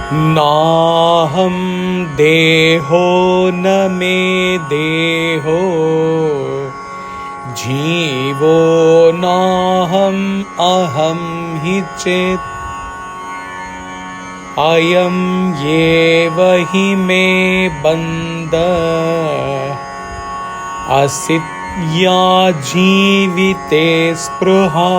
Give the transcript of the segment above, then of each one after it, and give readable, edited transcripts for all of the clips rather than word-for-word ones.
nāhaṃ deho न मे deho jīvo nāhaṃ aham hi chet ayameva hi me bandha āsīdyā jīvite spṛhā.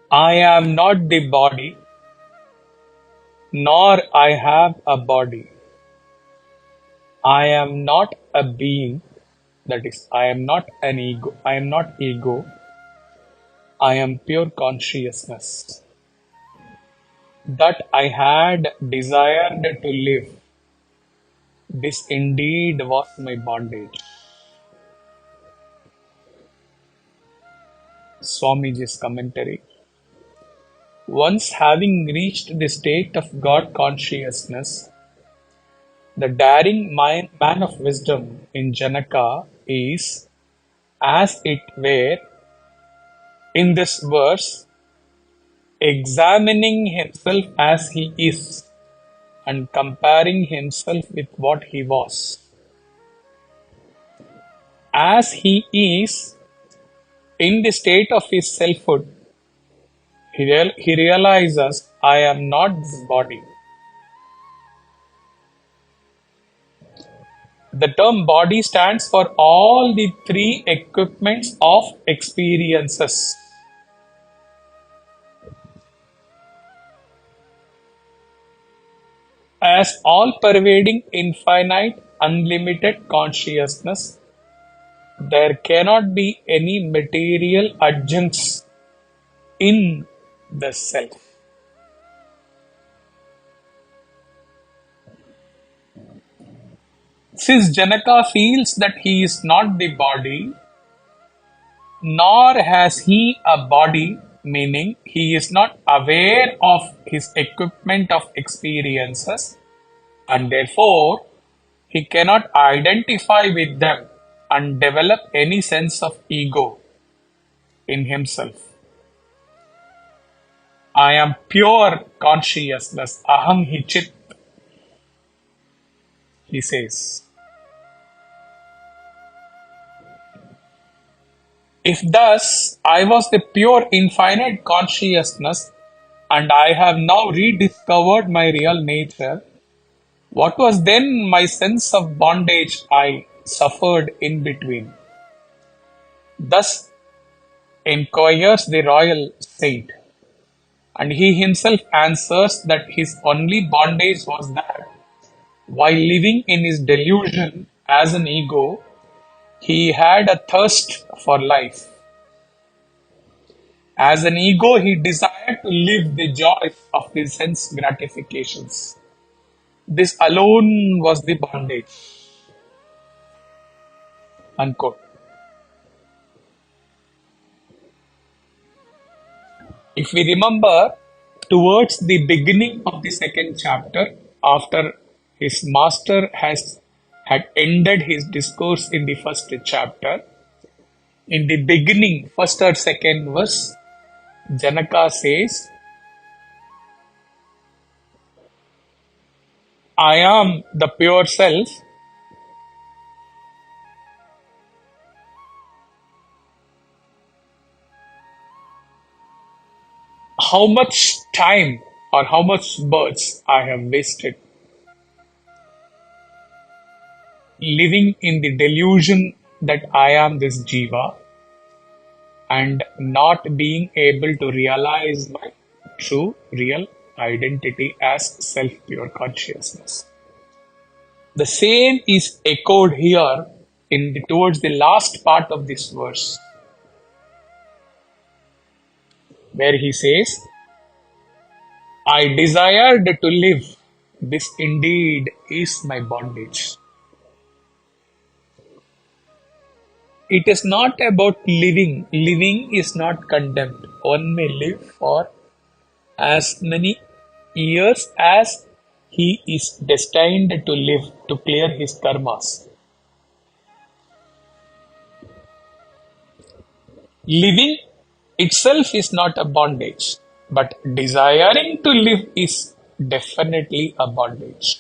I am not the body, nor I have a body. I am not a being, that is, I am not an ego. I am not ego. I am pure consciousness. That I had desired to live. This indeed was my bondage. Swamiji's commentary. Once having reached the state of God consciousness, the daring man of wisdom in Janaka is, as it were, in this verse, examining himself as he is and comparing himself with what he was. As he is, in the state of his selfhood, he realizes, I am not this body. The term body stands for all the three equipments of experiences. As all-pervading, infinite, unlimited consciousness, there cannot be any material adjuncts in the self. Since Janaka feels that he is not the body, nor has he a body, meaning he is not aware of his equipment of experiences, and therefore he cannot identify with them and develop any sense of ego in himself. I am pure consciousness, aham hi chit, he says. If thus I was the pure infinite consciousness and I have now rediscovered my real nature, what was then my sense of bondage I suffered in between? Thus inquires the royal saint, and he himself answers that his only bondage was that, while living in his delusion as an ego, he had a thirst for life. As an ego, he desired to live the joys of his sense gratifications. This alone was the bondage. Unquote. If we remember, towards the beginning of the second chapter, after his master had ended his discourse in the first chapter, in the beginning, first or second verse, Janaka says, I am the pure self. How much time or how much births I have wasted living in the delusion that I am this jīva and not being able to realize my true, real identity as self-pure consciousness. The same is echoed here towards the last part of this verse, where he says, I desired to live, this indeed is my bondage. It is not about living. Living is not condemned. One may live for as many years as he is destined to live to clear his karmas. Living itself is not a bondage, but desiring to live is definitely a bondage.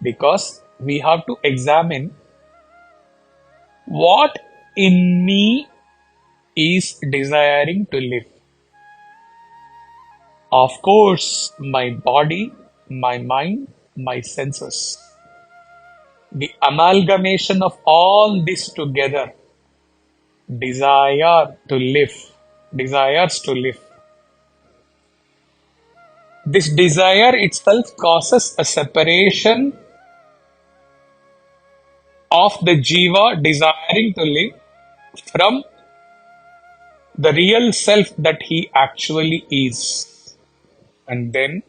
Because we have to examine what in me is desiring to live. Of course, my body, my mind, my senses. The amalgamation of all this together desires to live. This desire itself causes a separation of the jīva desiring to live from the real self that he actually is. And then,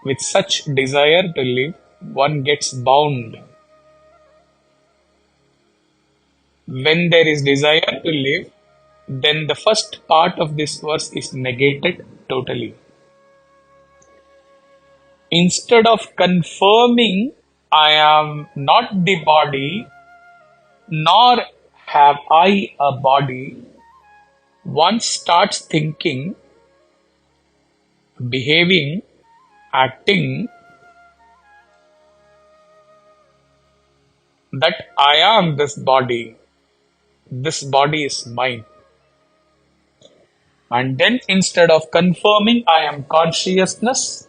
with such desire to live, one gets bound. When there is desire to live, then the first part of this verse is negated totally. Instead of confirming, I am not the body, nor have I a body, one starts thinking, behaving, acting that I am this body is mine. And then instead of confirming I am consciousness,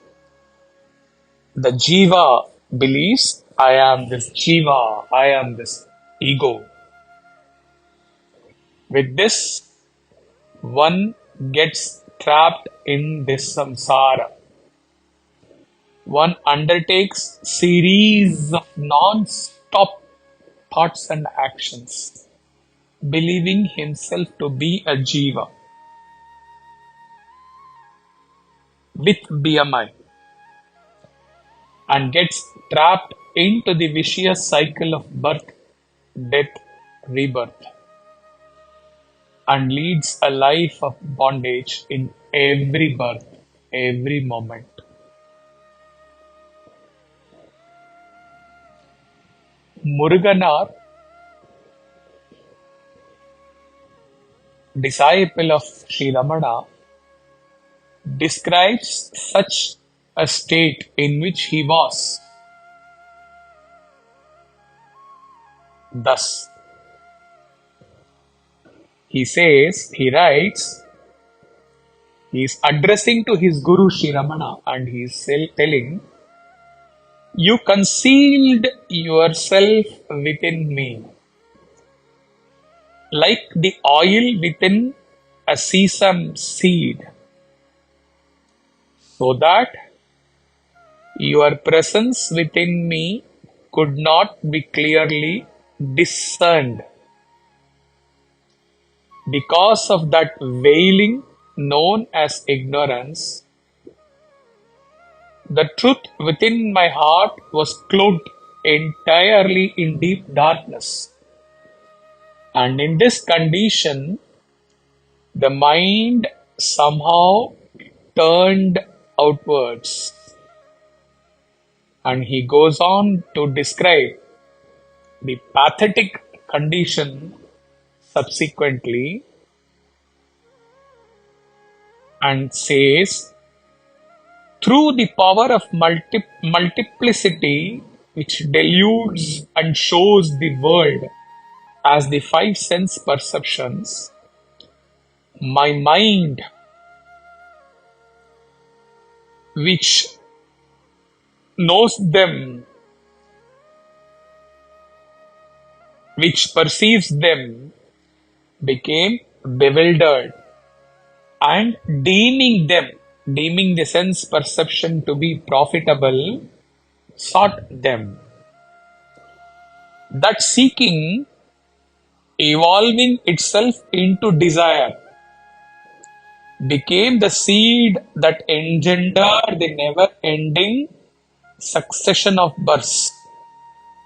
the jīva believes I am this jīva, I am this ego. With this, one gets trapped in this samsara. One undertakes series of non-stop thoughts and actions, believing himself to be a jīva with BMI, and gets trapped into the vicious cycle of birth, death, rebirth, and leads a life of bondage in every birth, every moment. Muruganar, disciple of Sri Ramana, describes such a state in which he was. Thus, he writes, he is addressing to his Guru Sri Ramana and he is telling, you concealed yourself within me, like the oil within a sesame seed, so that your presence within me could not be clearly discerned. Because of that veiling known as ignorance, the truth within my heart was cloaked entirely in deep darkness. And in this condition, the mind somehow turned outwards. And he goes on to describe the pathetic condition subsequently and says, through the power of multiplicity which deludes and shows the world as the five sense perceptions, my mind, which knows them, which perceives them, became bewildered, and deeming the sense perception to be profitable, sought them. That seeking, evolving itself into desire, became the seed that engendered the never-ending succession of births,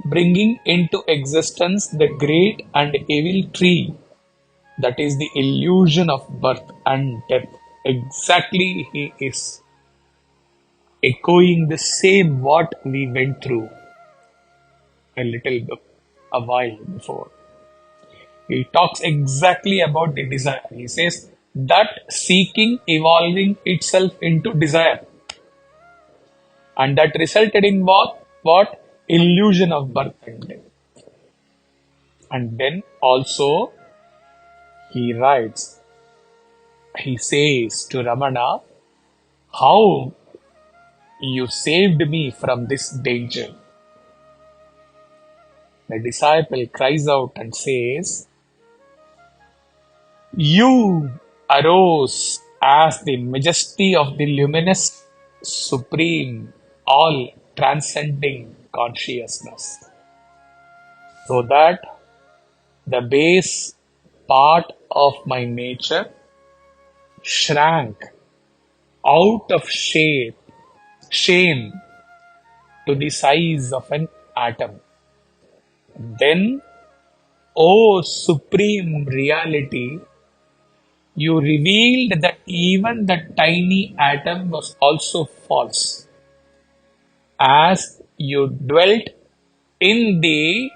bringing into existence the great and evil tree that is the illusion of birth and death. Exactly he is. echoing the same what we went through a while before. He talks exactly about the desire. He says that seeking evolving itself into desire, and that resulted in what? What? Illusion of birth and death. And then also he writes, he says to Ramana, how you saved me from this danger. The disciple cries out and says, you arose as the majesty of the luminous, supreme, all transcending consciousness, so that the base part of my nature shrank out of shame to the size of an atom. Then, O Supreme Reality, you revealed that even the tiny atom was also false, as you dwelt in the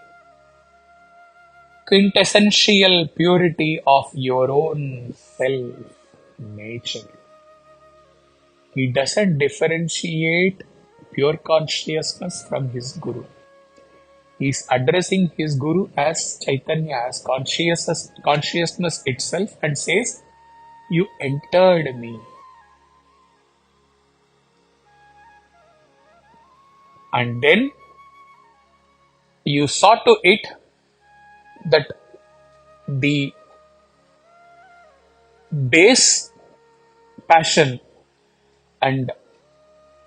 quintessential purity of your own self-nature. He doesn't differentiate pure consciousness from his Guru. He's addressing his Guru as Chaitanya, as consciousness itself, and says, you entered me. And then you saw to it that the base passion and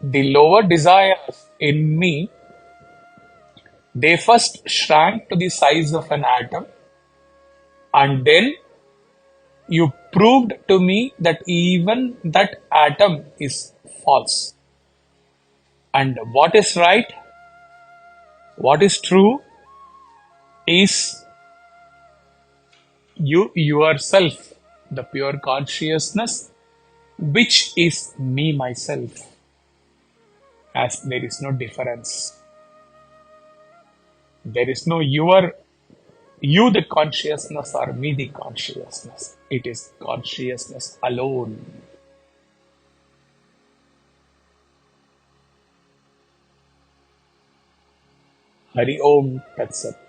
the lower desires in me, they first shrank to the size of an atom, and then you proved to me that even that atom is false. And what is right, what is true, is you yourself, the pure consciousness, which is me myself, as there is no difference. There is no you the consciousness or me the consciousness. It is consciousness alone. Hari Om Tat Sat.